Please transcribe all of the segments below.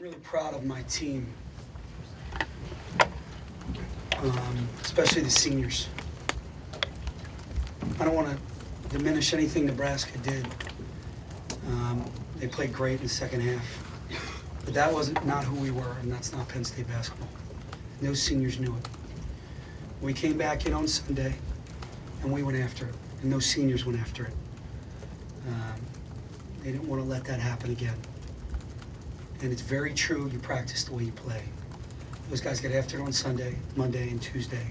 Really proud of my team, especially the seniors. I don't want to diminish anything Nebraska did. They played great in the second half, but that wasn't not who we were, and that's not Penn State basketball. And those seniors knew it. We came back in on Sunday, and we went after it, and those seniors went after it. They didn't want to let that happen again. And it's very true, you practice the way you play. Those guys got after it on Sunday, Monday, and Tuesday.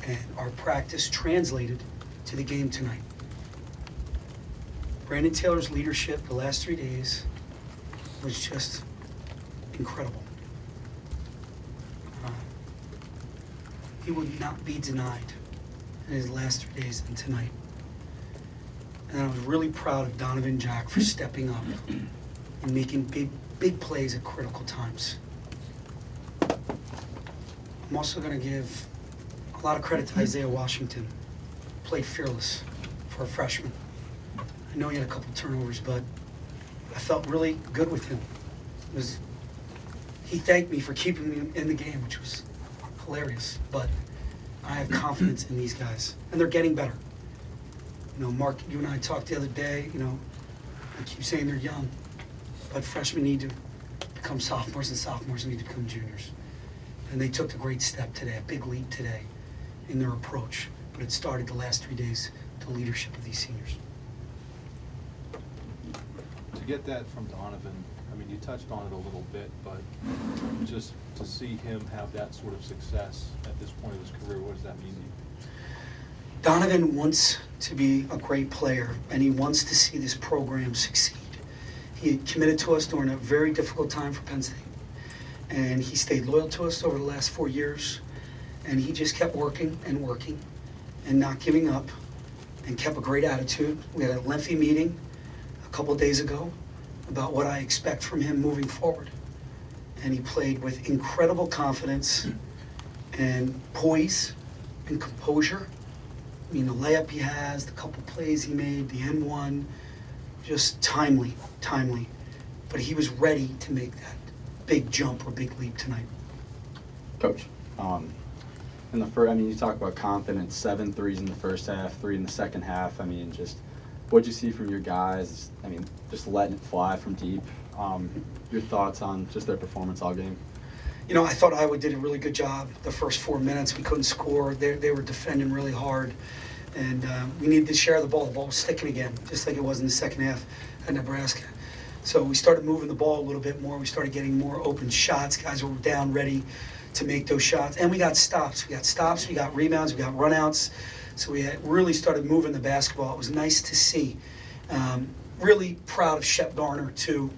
And our practice translated to the game tonight. Brandon Taylor's leadership the last 3 days was just incredible. He would not be denied in his last 3 days and tonight. And I was really proud of Donovan Jack for stepping up and making big plays at critical times. I'm also going to give a lot of credit to Isaiah Washington. Played fearless for a freshman. I know he had a couple turnovers, but I felt really good with him. He thanked me for keeping me in the game, which was hilarious. But I have confidence in these guys, and they're getting better. You know, Mark, you and I talked the other day. You know, I keep saying they're young, but freshmen need to become sophomores, and sophomores need to become juniors. And they took a great step today, a big leap today in their approach. But it started the last 3 days, the leadership of these seniors. To get that from Donovan, I mean, you touched on it a little bit, but just to see him have that sort of success at this point of his career, what does that mean to you? Donovan wants to be a great player, and he wants to see this program succeed. He committed to us during a very difficult time for Penn State, and he stayed loyal to us over the last 4 years, and he just kept working and not giving up, and kept a great attitude. We had a lengthy meeting a couple of days ago about what I expect from him moving forward, and he played with incredible confidence and poise and composure. I mean, the layup he has, the couple plays he made, the N1, just timely. But he was ready to make that big jump or big leap tonight. Coach, in the first, I mean, you talk about confidence, 7 threes in the first half, 3 in the second half. I mean, just what'd you see from your guys? I mean, just letting it fly from deep. Your thoughts on just their performance all game? You know, I thought Iowa did a really good job. The first 4 minutes, we couldn't score. They were defending really hard. And we needed to share the ball. The ball was sticking again, just like it was in the second half at Nebraska. So we started moving the ball a little bit more. We started getting more open shots. Guys were down ready to make those shots. And we got stops. We got rebounds, we got runouts. So we really started moving the basketball. It was nice to see. Really proud of Shep Garner, too.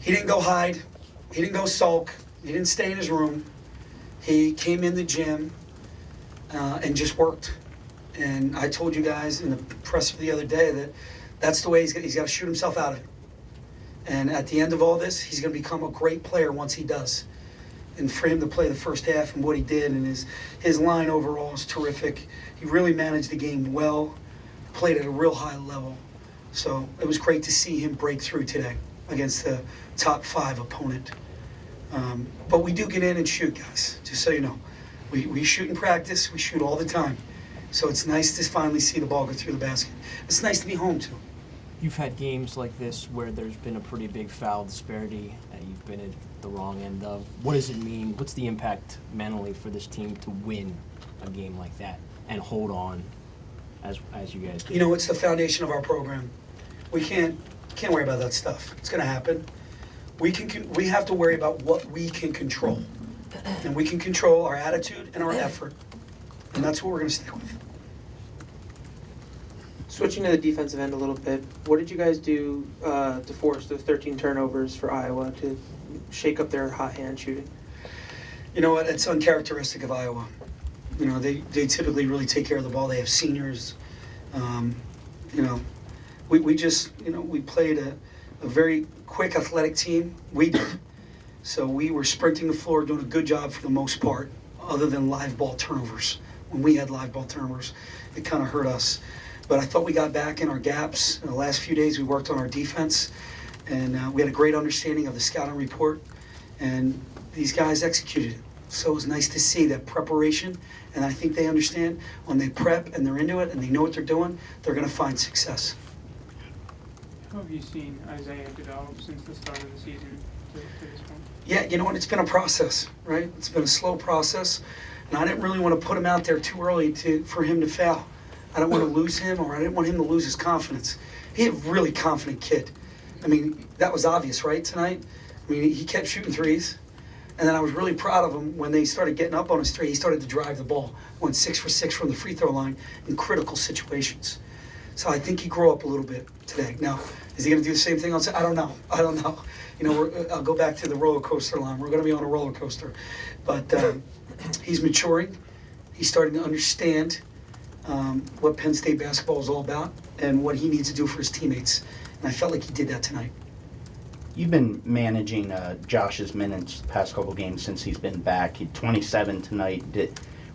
He didn't go hide. He didn't go sulk. He didn't stay in his room. He came in the gym and just worked. And I told you guys in the presser the other day that that's the way he's got to shoot himself out of it. And at the end of all this, he's going to become a great player once he does. And for him to play the first half and what he did, and his line overall is terrific. He really managed the game well, played at a real high level. So it was great to see him break through today against the top 5 opponent. But we do get in and shoot, guys, just so you know. We shoot in practice. We shoot all the time. So it's nice to finally see the ball go through the basket. It's nice to be home, too. You've had games like this where there's been a pretty big foul disparity that you've been at the wrong end of. What does it mean? What's the impact mentally for this team to win a game like that and hold on as you guys do? You know, it's the foundation of our program. We can't worry about that stuff. It's going to happen. We have to worry about what we can control. And we can control our attitude and our effort. And that's what we're going to stick with. Switching to the defensive end a little bit, what did you guys do to force those 13 turnovers for Iowa to shake up their hot hand shooting? You know what? It's uncharacteristic of Iowa. You know, they typically really take care of the ball. They have seniors. You know, we just, you know, we played a very quick athletic team. We did. So we were sprinting the floor, doing a good job for the most part, other than live ball turnovers. When we had live ball turnovers, it kind of hurt us. But I thought we got back in our gaps. In the last few days, we worked on our defense, And we had a great understanding of the scouting report, and these guys executed it. So it was nice to see that preparation, and I think they understand when they prep and they're into it and they know what they're doing, they're going to find success. How have you seen Isaiah develop since the start of the season to this point? Yeah, you know what? It's been a process, right? It's been a slow process, and I didn't really want to put him out there too early for him to fail. I don't want to lose him, or I didn't want him to lose his confidence. He's a really confident kid. I mean, that was obvious, right, tonight? I mean, he kept shooting threes, and then I was really proud of him when they started getting up on his three. He started to drive the ball, went 6 for 6 from the free throw line in critical situations. So I think he grew up a little bit today. Now, is he going to do the same thing? I don't know. You know, I'll go back to the roller coaster line. We're going to be on a roller coaster. But he's maturing. He's starting to understand what Penn State basketball is all about and what he needs to do for his teammates. And I felt like he did that tonight. You've been managing Josh's minutes the past couple games since he's been back. He 27 tonight.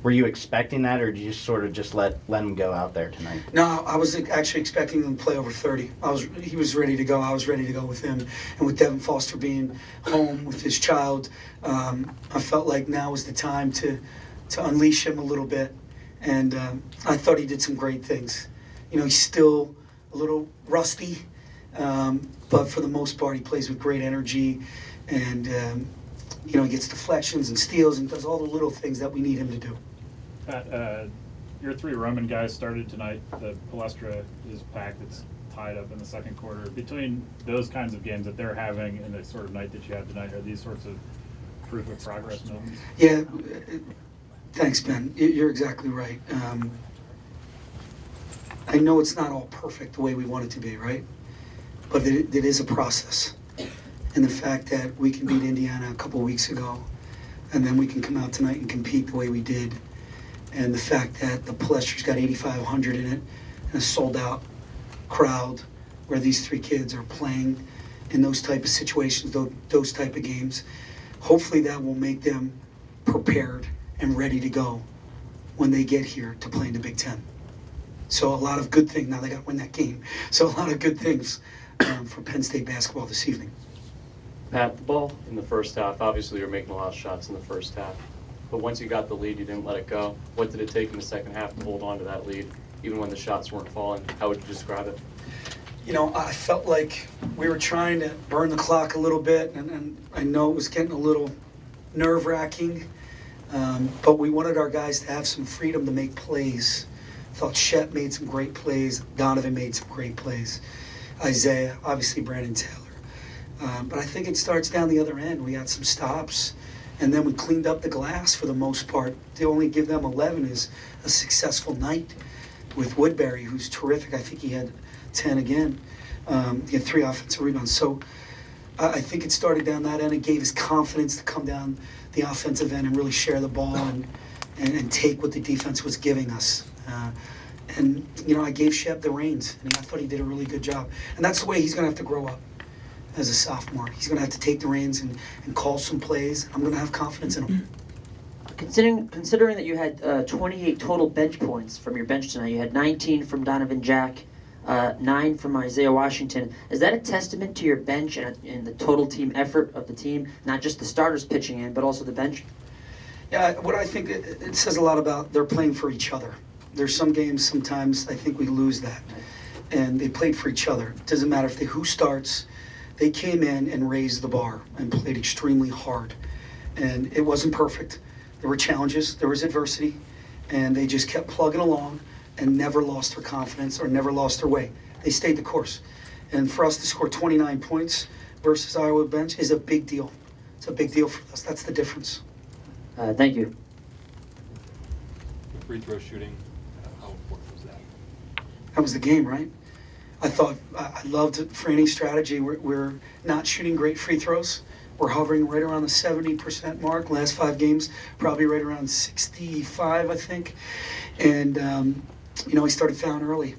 Were you expecting that, or did you just sort of just let him go out there tonight? No, I was actually expecting him to play over 30. He was ready to go. I was ready to go with him. And with Devin Foster being home with his child, I felt like now was the time to unleash him a little bit. And I thought he did some great things. You know, he's still a little rusty, but for the most part, he plays with great energy. And, you know, he gets deflections and steals and does all the little things that we need him to do. Pat, your 3 Roman guys started tonight. The Palestra is packed. It's tied up in the second quarter. Between those kinds of games that they're having and the sort of night that you had tonight, are these sorts of proof of progress moments? Yeah, thanks, Ben. You're exactly right. I know it's not all perfect the way we want it to be, right? But it is a process. And the fact that we can beat Indiana a couple weeks ago, and then we can come out tonight and compete the way we did, and the fact that the Palestra's got 8,500 in it, and a sold-out crowd, where these 3 kids are playing in those type of situations, those type of games, hopefully that will make them prepared and ready to go when they get here to play in the Big Ten. So a lot of good things. Now they got to win that game. So a lot of good things for Penn State basketball this evening. Pat, the ball in the first half, obviously you're making a lot of shots in the first half, but once you got the lead, you didn't let it go. What did it take in the second half to hold on to that lead, even when the shots weren't falling? How would you describe it? You know, I felt like we were trying to burn the clock a little bit, and I know it was getting a little nerve-wracking, but we wanted our guys to have some freedom to make plays. I thought Shep made some great plays. Donovan made some great plays. Isaiah, obviously Brandon Taylor. But I think it starts down the other end. We had some stops, and then we cleaned up the glass for the most part. To only give them 11 is a successful night with Woodbury, who's terrific. I think he had 10 again. He had 3 offensive rebounds. So I think it started down that end. It gave us confidence to come down the offensive end and really share the ball and take what the defense was giving us. And, you know, I gave Shep the reins, and I thought he did a really good job. And that's the way he's going to have to grow up as a sophomore. He's going to have to take the reins and call some plays. I'm going to have confidence in him. Considering that you had 28 total bench points from your bench tonight, you had 19 from Donovan Jack, 9 from Isaiah Washington. Is that a testament to your bench and the total team effort of the team, not just the starters pitching in, but also the bench? Yeah, what I think it says a lot about they're playing for each other. There's some games sometimes I think we lose that, and they played for each other. It doesn't matter who starts. They came in and raised the bar and played extremely hard, and it wasn't perfect. There were challenges, there was adversity, and they just kept plugging along and never lost their confidence or never lost their way. They stayed the course. And for us to score 29 points versus Iowa bench is a big deal. It's a big deal for us. That's the difference. Thank you. The free throw shooting, how important was that? That was the game, right? I thought I loved Franny's strategy. We're not shooting great free throws. We're hovering right around the 70% mark. Last 5 games, probably right around 65, I think. And, you know, he started fouling early,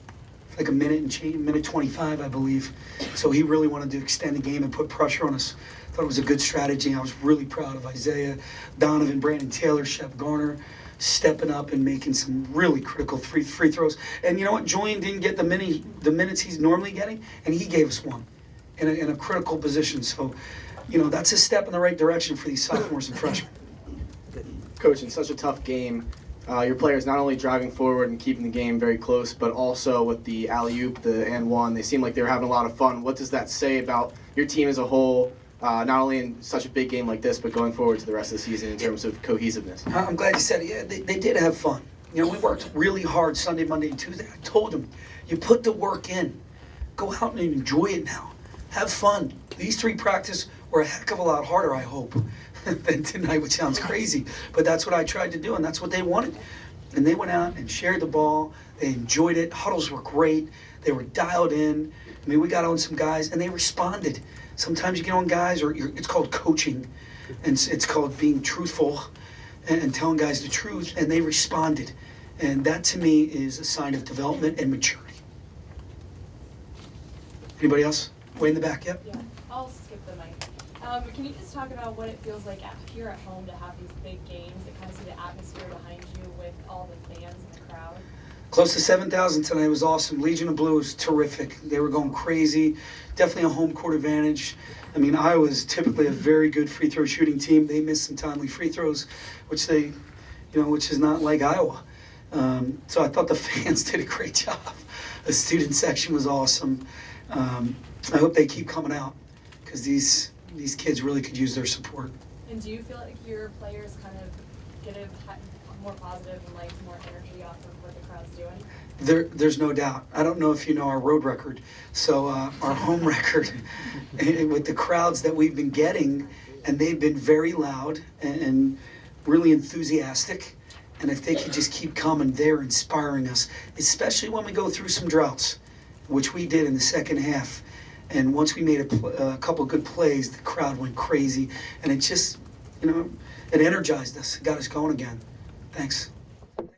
like a minute 25, I believe. So he really wanted to extend the game and put pressure on us. Thought it was a good strategy. I was really proud of Isaiah, Donovan, Brandon Taylor, Shep Garner, stepping up and making some really critical free throws. And you know what? Julian didn't get the minutes he's normally getting, and he gave us one. in a critical position. So, that's a step in the right direction for these sophomores and freshmen. Coach, in such a tough game, your players not only driving forward and keeping the game very close, but also with the alley-oop, the and one, they seem like they were having a lot of fun. What does that say about your team as a whole, not only in such a big game like this, but going forward to the rest of the season in terms of cohesiveness? I'm glad you said it. Yeah, they did have fun. We worked really hard Sunday, Monday, and Tuesday. I told them, you put the work in. Go out and enjoy it now. Have fun. These 3 practices were a heck of a lot harder, I hope, than tonight, which sounds crazy. But that's what I tried to do, and that's what they wanted. And they went out and shared the ball. They enjoyed it. Huddles were great. They were dialed in. I mean, we got on some guys, and they responded. Sometimes you get on guys, or it's called coaching, and it's called being truthful and telling guys the truth, and they responded. And that, to me, is a sign of development and maturity. Anybody else? Way in the back, yep. Yeah, I'll skip the mic. Can you just talk about what it feels like here at home to have these big games and kind of see the atmosphere behind you with all the fans and the crowd? Close to 7,000 tonight was awesome. Legion of Blue was terrific. They were going crazy. Definitely a home court advantage. I mean, Iowa's typically a very good free throw shooting team. They missed some timely free throws, which is not like Iowa. So I thought the fans did a great job. The student section was awesome. I hope they keep coming out because these kids really could use their support. And do you feel like your players kind of get more positive and like more energy off of what the crowd's doing? There's no doubt. I don't know if you know our road record. So our home record with the crowds that we've been getting, and they've been very loud and really enthusiastic. And if they could just keep coming, they're inspiring us, especially when we go through some droughts, which we did in the second half. And once we made a couple good plays, the crowd went crazy. And it just, it energized us, got us going again. Thanks.